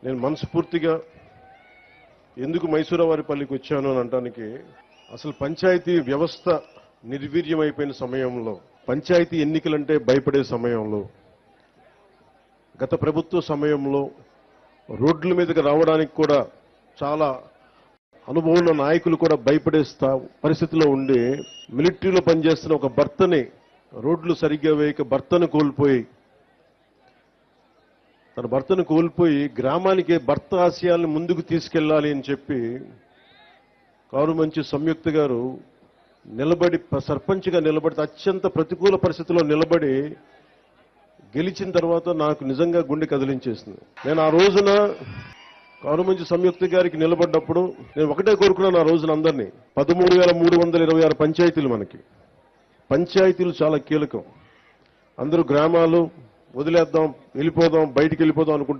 నేను మనస్ఫూర్తిగా ఎందుకు మైసూరావారిపల్లికి వచ్చాను అని అనడానికి, అసలు పంచాయతీ వ్యవస్థ నిర్వీర్యమైపోయిన సమయంలో, పంచాయతీ ఎన్నికలంటే భయపడే సమయంలో, గత ప్రభుత్వ సమయంలో రోడ్ల మీదకి రావడానికి కూడా చాలా అనుభవం ఉన్న నాయకులు కూడా భయపడే పరిస్థితిలో ఉండి, మిలిటరీలో పనిచేస్తున్న ఒక భర్తని రోడ్లు సరిగ్గా వేయక తన భర్తను కోల్పోయి గ్రామానికి భర్త ఆశయాలను ముందుకు తీసుకెళ్లాలి అని చెప్పి కారుమంచి సంయుక్త గారు నిలబడి సర్పంచ్గా నిలబడి అత్యంత ప్రతికూల పరిస్థితుల్లో నిలబడి గెలిచిన తర్వాత నాకు నిజంగా గుండె కదిలించేసింది. నేను ఆ రోజున కారుమంచి సంయుక్త గారికి నిలబడ్డప్పుడు నేను ఒకటే కోరుకున్నాను. ఆ రోజున అందరినీ 13,326 పంచాయతీలు, మనకి పంచాయతీలు చాలా కీలకం. అందరూ గ్రామాలు వదిలేద్దాం, వెళ్ళిపోదాం, బయటికి వెళ్ళిపోదాం అనుకుంటే